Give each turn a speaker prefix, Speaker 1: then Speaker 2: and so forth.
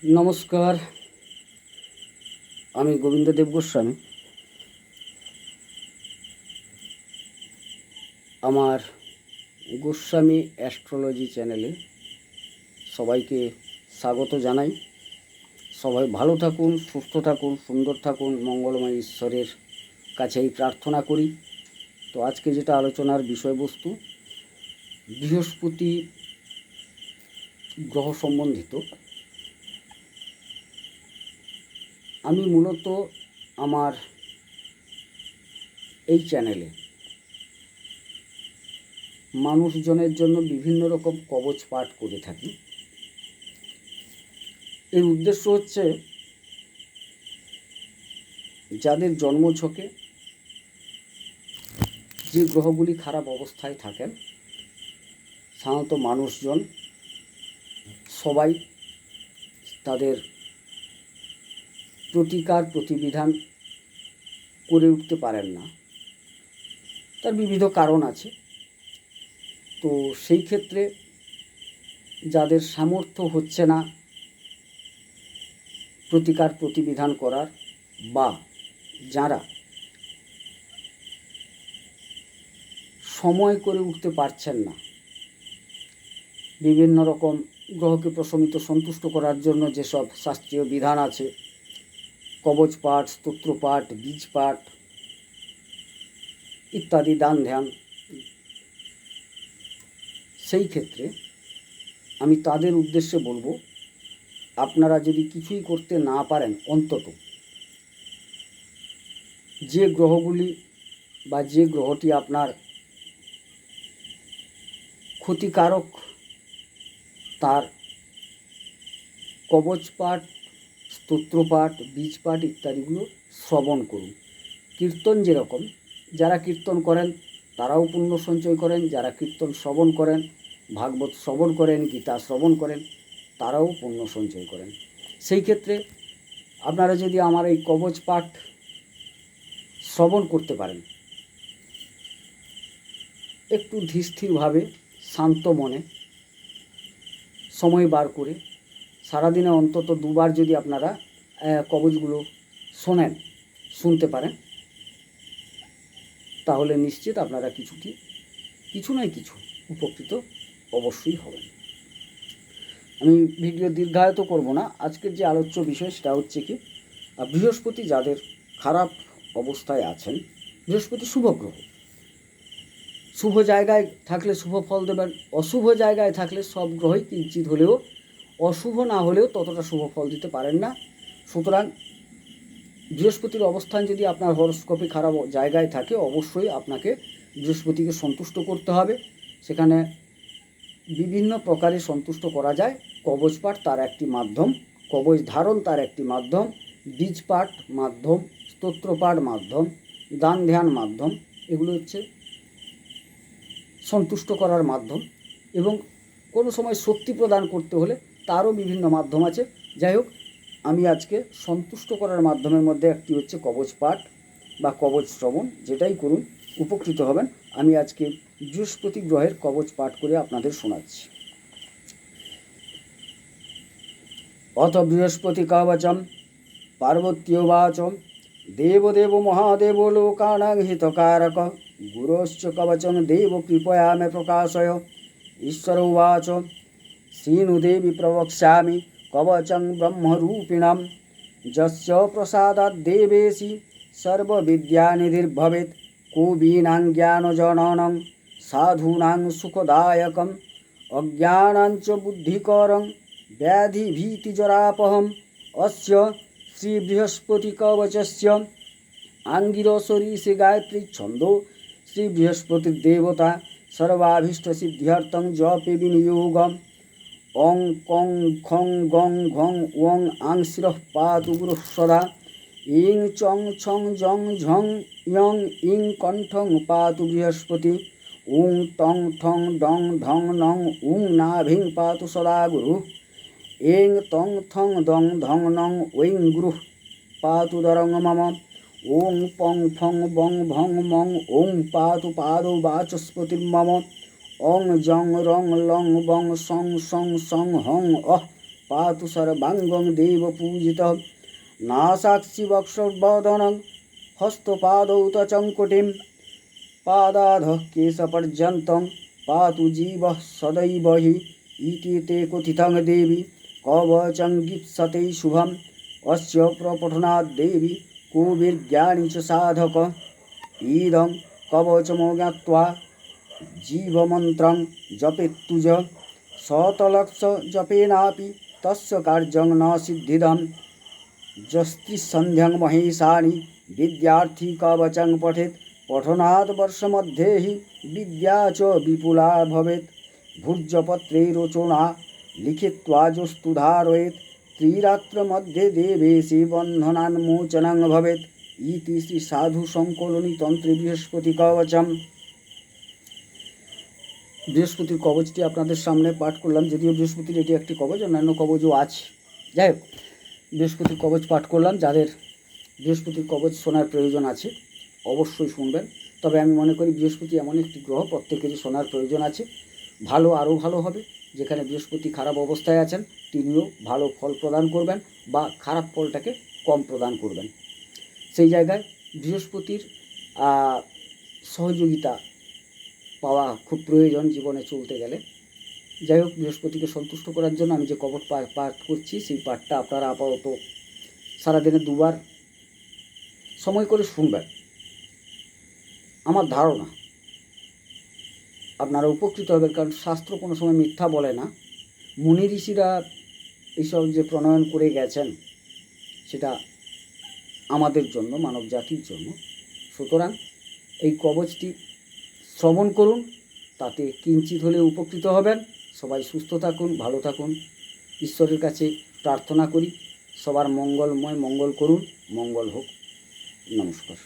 Speaker 1: নমস্কার, আমি গোবিন্দদেব গোস্বামী। আমার গোস্বামী অ্যাস্ট্রোলজি চ্যানেলে সবাইকে স্বাগত জানাই। সবাই ভালো থাকুন, সুস্থ থাকুন, সুন্দর থাকুন, মঙ্গলময় ঈশ্বরের কাছেই প্রার্থনা করি। তো আজকে যেটা আলোচনার বিষয়বস্তু বৃহস্পতি গ্রহ সম্বন্ধিত। আমি মূলত আমার এই চ্যানেলে মানুষজনের জন্য বিভিন্ন রকম কবচ পাঠ করে থাকি। এর উদ্দেশ্য হচ্ছে যাদের জন্মছকে যে গ্রহগুলি খারাপ অবস্থায় থাকেন, সাধারণত মানুষজন সবাই তাদের প্রতিবিধান করে উঠতে পারেন না, তার বিবিধ কারণ আছে। তো সেই ক্ষেত্রে যাদের সামর্থ্য হচ্ছে না প্রতিবিধান করার, বা যারা সময় করে উঠতে পারছেন না, বিভিন্ন রকম গ্রহকে প্রশমিত সন্তুষ্ট করার জন্য যেসব শাস্ত্রীয় বিধান আছে, কবচ পাঠ, স্তোত্র পাঠ, বীজ পাঠ ইত্যাদি, দান ধ্যান, সেই ক্ষেত্রে আমি তাদের উদ্দেশ্যে বলবো, আপনারা যদি কিছুই করতে না পারেন, অন্তত যে গ্রহগুলি বা যে গ্রহটি আপনার ক্ষতিকারক, তার কবচ পাঠ, স্তোত্রপাঠ, বীজ পাঠ ইত্যাদিগুলো শ্রবণ করুন। কীর্তন যেরকম, যারা কীর্তন করেন তারাও পুণ্য সঞ্চয় করেন, যারা কীর্তন শ্রবণ করেন, ভাগবত শ্রবণ করেন, গীতা শ্রবণ করেন, তারাও পুণ্য সঞ্চয় করেন। সেই ক্ষেত্রে আপনারা যদি আমার এই কবচ পাঠ শ্রবণ করতে পারেন, একটু ধীরস্থিরভাবে শান্ত মনে সময় বার করে সারাদিনে অন্তত দুবার যদি আপনারা কবচগুলো শুনতে পারেন, তাহলে নিশ্চিত আপনারা কিছু নয় কিছু উপকৃত অবশ্যই হবেন। আমি ভিডিও দীর্ঘায়িত করব না। আজকের যে আলোচ্য বিষয় সেটা হচ্ছে কি, বৃহস্পতি যাদের খারাপ অবস্থায় আছেন, বৃহস্পতি শুভ গ্রহ, শুভ জায়গায় থাকলে শুভ ফল দেবেন, অশুভ জায়গায় থাকলে সব গ্রহই কিঞ্চিত হলেও, অশুভ না হলেও ততটা শুভ ফল দিতে পারেন না। সুতরাং বৃহস্পতির অবস্থান যদি আপনার হরস্কোপে খারাপ জায়গায় থাকে, অবশ্যই আপনাকে বৃহস্পতিকে সন্তুষ্ট করতে হবে। সেখানে বিভিন্ন প্রকারে সন্তুষ্ট করা যায়। কবচ পাঠ তার একটি মাধ্যম, কবচ ধারণ তার একটি মাধ্যম, বীজ পাঠ মাধ্যম, স্তোত্রপাঠ মাধ্যম, দান ধ্যান মাধ্যম, এগুলো হচ্ছে সন্তুষ্ট করার মাধ্যম। এবং কোনো সময় শক্তি প্রদান করতে হলে তারও বিভিন্ন মাধ্যম আছে। যাই হোক, আমি আজকে সন্তুষ্ট করার মাধ্যমের মধ্যে একটি হচ্ছে কবচ পাঠ বা কবচ শ্রবণ। যেটাই করুন উপকৃত হবেন। আমি আজকে বৃহস্পতি গ্রহের কবচ পাঠ করে আপনাদের শোনাচ্ছি। অথ বৃহস্পতি কবচম পার্বত্যোবাচ দেবদেব মহাদেব লোকানাং হিতকারক গুরোশ্চ কবচম দেব কৃপয়া মে প্রকাশয়। ঈশ্বর উবাচ শ্রীনুদেবী প্রবক্ষ্যামি কবচং ব্রহ্মরূপিণম যস্য প্রসাদাদ্দেবেশি সর্ববিদ্যানিধির্ভবেत् কবীনাং জ্ঞানজননং সাধূনাং সুখদায়কম অজ্ঞানাঞ্চ বুদ্ধিকরং ব্যাধিভীতিজরাপহম। অস্য শ্রীবৃহস্পতিকবচস্য আঙ্গিরসরি গায়ত্রী ছন্দো শ্রীবৃহস্পতির্দেবতা সর্বাভীষ্টসিদ্ধ্যর্থং জপে বিনিয়োগম। ওং কং খং গং ঘং ওং আং শিরঃ পাতু গুরুঃ সদা। ইং চং ছং জং ঝং ইয়ং ইং কণ্ঠং পাতু বৃহস্পতি। উং টং ঠং ডং ঢং নং উং নাভিং পাতু সদা গুরুঃ। এং তং থং দং ধং নং ঐং গুরুঃ পাতু দরং মম। ওং পং ফং বং ভং মং ওং পাতু পাদৌ বাচস্পতির্মম। ওং জং রং লং বং সং সং সং হং অহ पातु सर्वाङ्गं देवपूजितः नासाक्षि वक्षोद्बोधनं हस्तपादौ च चङ्कुटिं पादाधः केशपर्यन्तं पातु जीवः सदैव हि इति ते कथितं देवी कवचं गीप्सते शुभम् अस्य प्रपठनात् देवी कुविर्ज्ञानी च साधक इदं कवचमो ज्ञात्वा जीवमन्त्रं जपेत्तुज शतलक्ष जपेनापि तस्य कार्यं न सिद्धिदं जस्त्रिसन्ध्यं महेशानि विद्यार्थी कवचं पठेत् पठनात् वर्षमध्ये हि विद्या च विपुला भवेत् भुर्जपत्रे रोचना लिखित्वा जोस्तु धारयेत् त्रिरात्रमध्ये देवेशि बन्धनान्मोचनं भवेत् इति श्री साधु संकलनी तंत्रे बृहस्पति कवचम। বৃহস্পতির কবচটি আপনাদের সামনে পাঠ করলাম, যদিও বৃহস্পতির এটি একটি কবচ, অন্যান্য কবচও আছে। যাই হোক, বৃহস্পতির কবচ পাঠ করলাম। যাদের বৃহস্পতির কবচ শোনার প্রয়োজন আছে অবশ্যই শুনবেন। তবে আমি মনে করি বৃহস্পতি এমন একটি গ্রহ প্রত্যেকেরই শোনার প্রয়োজন আছে। ভালো আরও ভালো হবে। যেখানে বৃহস্পতি খারাপ অবস্থায় আছেন তিনিও ভালো ফল প্রদান করবেন বা খারাপ ফলটাকে কম প্রদান করবেন। সেই জায়গায় বৃহস্পতির সহযোগিতা পাওয়া খুব প্রয়োজন জীবনে চলতে গেলে। যাই হোক, বৃহস্পতিকে সন্তুষ্ট করার জন্য আমি যে কবচ পাঠ করছি সেই পাঠটা আপনারা আপাতত সারাদিনে দুবার সময় করে শুনবেন। আমার ধারণা আপনারা উপকৃত হবেন, কারণ শাস্ত্র কোনো সময় মিথ্যা বলে না। মুনি ঋষিরা এইসব যে প্রণয়ন করে গেছেন সেটা আমাদের জন্য, মানব জাতির জন্য। সুতরাং এই কবচটি শ্রবণ করুন, তাতে কিঞ্চিত হলে উপকৃত হবেন। সবাই সুস্থ থাকুন, ভালো থাকুন। ঈশ্বরের কাছে প্রার্থনা করি সবার মঙ্গলময়, মঙ্গল করুন, মঙ্গল হোক। নমস্কার।